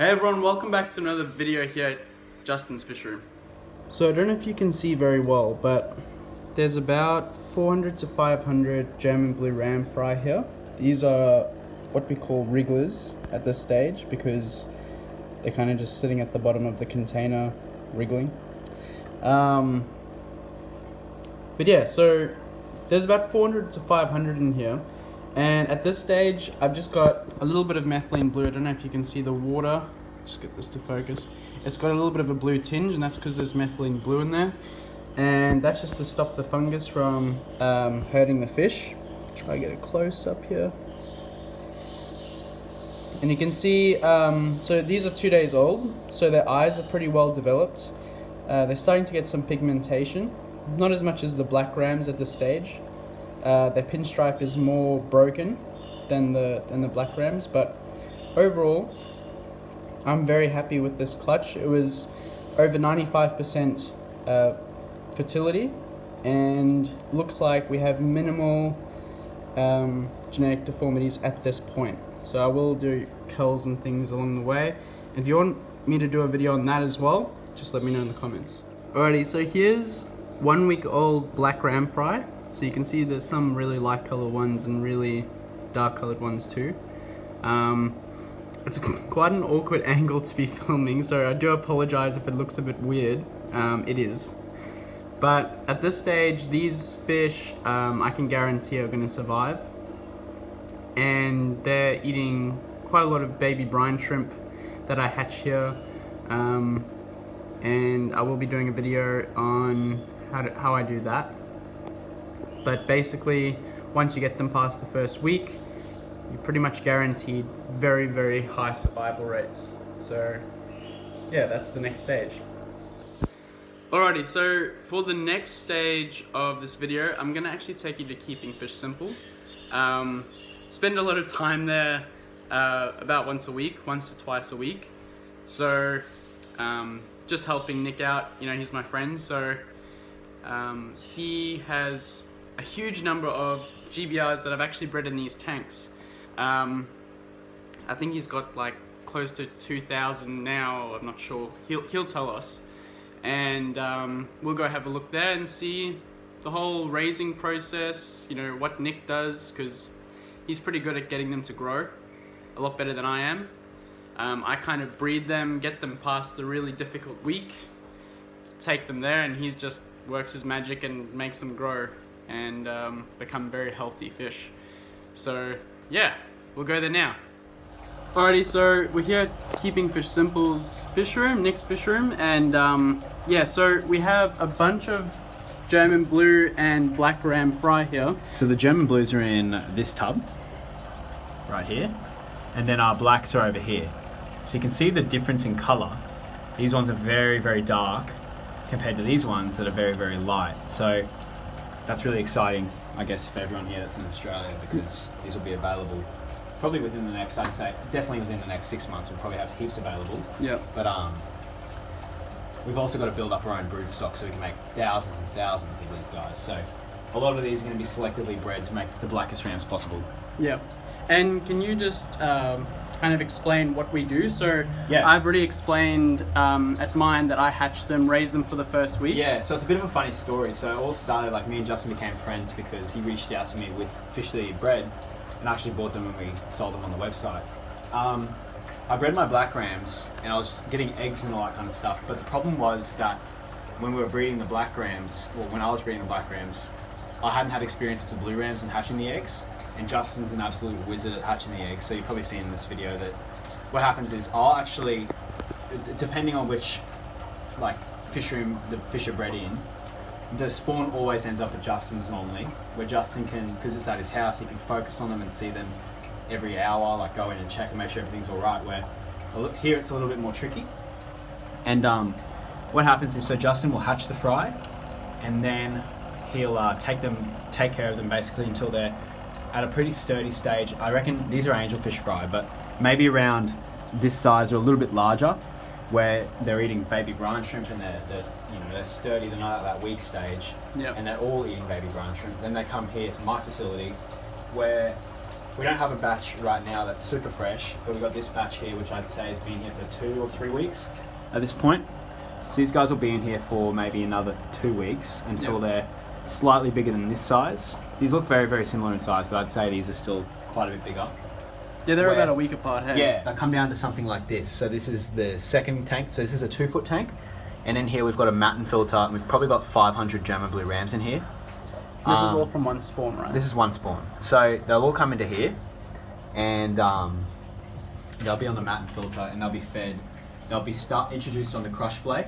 Hey everyone, welcome back to another video here at Justin's Fish Room. So I don't know if you can see very well, but there's about 400 to 500 German blue ram fry here. These are what we call wrigglers at this stage because they're kind of just sitting at the bottom of the container wriggling. But yeah, so there's about 400 to 500 in here. And at this stage, I've just got a little bit of methylene blue. I don't know if you can see the water. Just get this to focus. It's got a little bit of a blue tinge, and that's because there's methylene blue in there. And that's just to stop the fungus from hurting the fish. Try to get it close up here. And you can see, so these are 2 days old, so their eyes are pretty well developed. They're starting to get some pigmentation, not as much as the black rams at this stage. Their pinstripe is more broken than the black rams, but overall, I'm very happy with this clutch. It was over 95% fertility, and looks like we have minimal genetic deformities at this point. So I will do culls and things along the way. If you want me to do a video on that as well, just let me know in the comments. Alrighty, so here's 1 week old black ram fry. So you can see there's some really light colored ones and really dark colored ones too. It's quite an awkward angle to be filming, so I do apologize if it looks a bit weird. It is. But at this stage, these fish I can guarantee are going to survive. And they're eating quite a lot of baby brine shrimp that I hatch here. And I will be doing a video on how I do that. But basically, once you get them past the first week, you're pretty much guaranteed very, very high survival rates. So yeah, that's the next stage. Alrighty, so for the next stage of this video, I'm gonna actually take you to keeping fish simple. Spend a lot of time there, about once or twice a week. So just helping Nick out, you know, he's my friend, so he has a huge number of GBRs that I've actually bred in these tanks. I think he's got like close to 2,000 now, I'm not sure. He'll tell us. And we'll go have a look there and see the whole raising process, you know, what Nick does, because he's pretty good at getting them to grow, a lot better than I am. I kind of breed them, get them past the really difficult week, take them there, and he just works his magic and makes them grow and become very healthy fish. So yeah, we'll go there now. Alrighty, so we're here at Keeping Fish Simple's fish room, Nick's fish room, and yeah, so we have a bunch of German blue and black ram fry here. So the German blues are in this tub, right here, and then our blacks are over here. So you can see the difference in colour. These ones are very, very dark compared to these ones that are very, very light. So that's really exciting, I guess, for everyone here that's in Australia, because these will be available probably within the next, I'd say, definitely within the next 6 months. We'll probably have heaps available. Yeah. But we've also got to build up our own brood stock so we can make thousands and thousands of these guys. So a lot of these are going to be selectively bred to make the blackest rams possible. Yeah. And can you just kind of explain what we do? So yeah. I've already explained at mine that I hatch them, raise them for the first week. Yeah, so it's a bit of a funny story. So it all started, like, me and Justin became friends because he reached out to me with fish that he bred and actually bought them and we sold them on the website. I bred my black rams and I was getting eggs and all that kind of stuff, but the problem was that when we were breeding the black rams, or when I was breeding the black rams, I hadn't had experience with the blue rams and hatching the eggs, and Justin's an absolute wizard at hatching the eggs, so you've probably seen in this video that what happens is I'll actually, depending on which like fish room the fish are bred in, the spawn always ends up at Justin's normally, where Justin can, because it's at his house, he can focus on them and see them every hour, like go in and check and make sure everything's all right, where here it's a little bit more tricky. And what happens is, so Justin will hatch the fry, and then he'll take care of them basically until they're at a pretty sturdy stage. I reckon these are angelfish fry, but maybe around this size or a little bit larger, where they're eating baby brine shrimp and they're sturdy, they're not at that weak stage. Yep. And they're all eating baby brine shrimp. Then they come here to my facility, where we don't have a batch right now that's super fresh, but we've got this batch here, which I'd say has been here for 2 or 3 weeks at this point. So these guys will be in here for maybe another 2 weeks until they're slightly bigger than this size. These look very, very similar in size, but I'd say these are still quite a bit bigger. Yeah, they're about a week apart, hey? Yeah, they'll come down to something like this. So this is the second tank. So this is a 2-foot tank. And in here we've got a matin filter, and we've probably got 500 German blue rams in here. This is all from one spawn, right? This is one spawn. So they'll all come into here, and they'll be on the matin filter, and they'll be fed. They'll be introduced on the crush flake,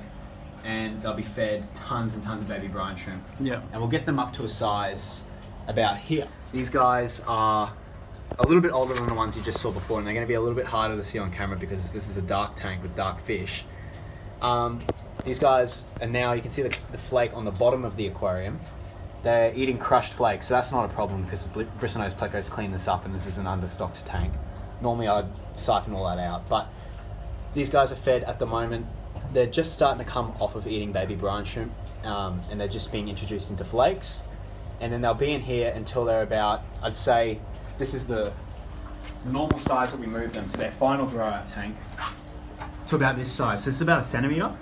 and they'll be fed tons and tons of baby brine shrimp. Yeah. And we'll get them up to a size about here. These guys are a little bit older than the ones you just saw before, and they're going to be a little bit harder to see on camera because this is a dark tank with dark fish. These guys are now, you can see the flake on the bottom of the aquarium. They're eating crushed flakes, so that's not a problem because the bristlenose plecos clean this up, and this is an understocked tank. Normally I'd siphon all that out, but these guys are fed at the moment. They're just starting to come off of eating baby brine shrimp, and they're just being introduced into flakes. And then they'll be in here until they're about, I'd say, this is the normal size that we move them to their final grow out tank, to about this size. So it's about 1 centimetre.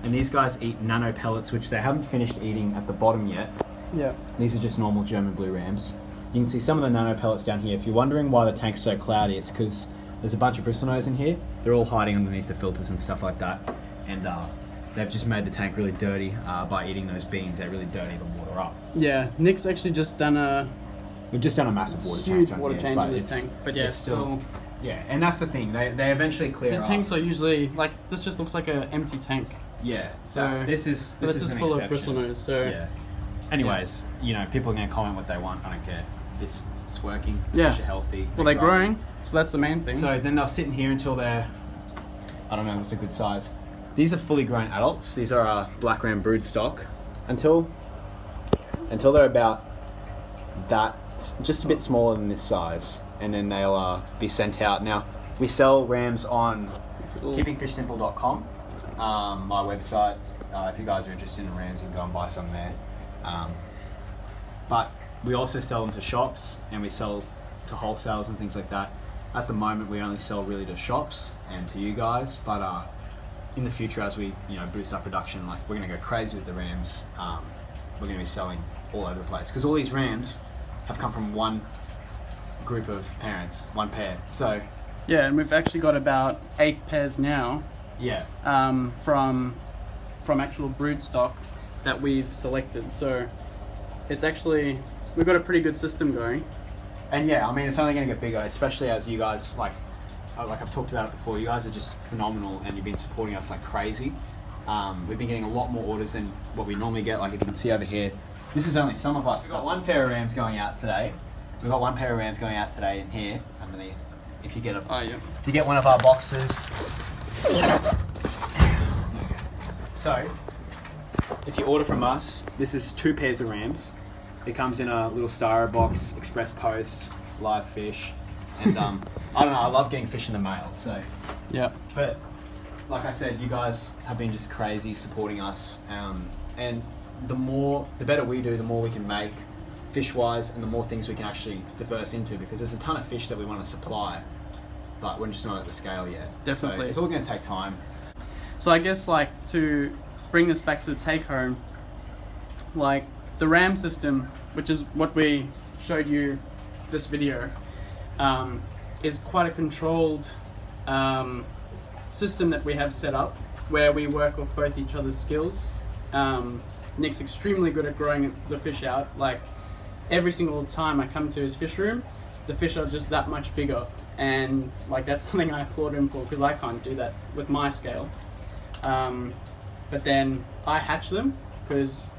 And these guys eat nano pellets, which they haven't finished eating at the bottom yet. Yeah. These are just normal German blue rams. You can see some of the nano pellets down here. If you're wondering why the tank's so cloudy, it's because there's a bunch of bristlenose in here. They're all hiding underneath the filters and stuff like that. And they've just made the tank really dirty by eating those beans. They really dirty the water up. Yeah, Nick's actually just done We've just done a massive water huge change water change in this tank. But yeah, it's still. Yeah, and that's the thing. They eventually clear These up. tanks are usually like this. Just looks like an empty tank. Yeah. So this is an full exception. of bristlenose. So Yeah. Anyways, you know, people are going to comment what they want. I don't care. It's working. Yeah. Fish are healthy. well, they're growing, so that's the main thing. So then they'll sit in here until they're, I don't know, what's a good size. These are fully grown adults. These are black ram brood stock. Until they're about that, just a bit smaller than this size, and then they'll be sent out. Now, we sell rams on keepingfishsimple.com, my website. If you guys are interested in rams, you can go and buy some there. But we also sell them to shops, and we sell to wholesales and things like that. At the moment, we only sell really to shops and to you guys, but in the future, as we boost our production, like we're going to go crazy with the rams. We're going to be selling all over the place because all these rams have come from one group of parents, one pair. So yeah, and we've actually got about 8 pairs now. Yeah. From actual brood stock that we've selected. So it's actually, we've got a pretty good system going. And yeah, I mean, it's only going to get bigger, especially as you guys, like I've talked about it before, you guys are just phenomenal and you've been supporting us like crazy. We've been getting a lot more orders than what we normally get. Like if you can see over here, this is only some of us. We've got one pair of rams going out today. We've got one pair of rams going out today in here, underneath. If you get if you get one of our boxes. So, if you order from us, this is 2 pairs of rams. It comes in a little styro box, express post, live fish, and I don't know. I love getting fish in the mail. So yeah. But like I said, you guys have been just crazy supporting us, and the better we do, the more we can make fish-wise, and the more things we can actually diverse into, because there's a ton of fish that we want to supply, but we're just not at the scale yet. Definitely. So it's all going to take time. So I guess like to bring this back to the take home, like the RAM system, which is what we showed you this video, is quite a controlled system that we have set up where we work off both each other's skills. Nick's extremely good at growing the fish out. Like every single time I come to his fish room, the fish are just that much bigger, and like that's something I applaud him for because I can't do that with my scale. But then I hatch them because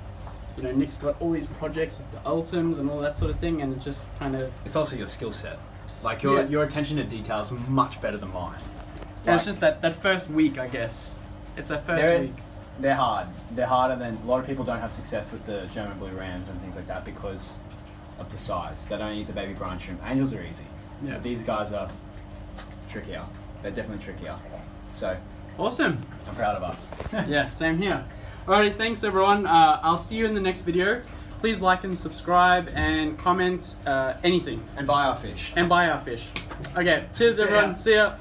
Nick's got all these projects like the ultims and all that sort of thing, and it just kind of, it's also your skill set. Like your attention to detail is much better than mine. And it's just that first week, I guess. It's that first week. They're hard. They're harder than, a lot of people don't have success with the German blue rams and things like that because of the size. They don't eat the baby brine shrimp. Angels are easy. Yeah. But these guys are trickier. They're definitely trickier. So Awesome. I'm proud of us. Yeah, same here. Alrighty, thanks everyone. I'll see you in the next video. please like and subscribe and comment anything. And buy our fish. And buy our fish. Okay, cheers See ya. everyone. See ya.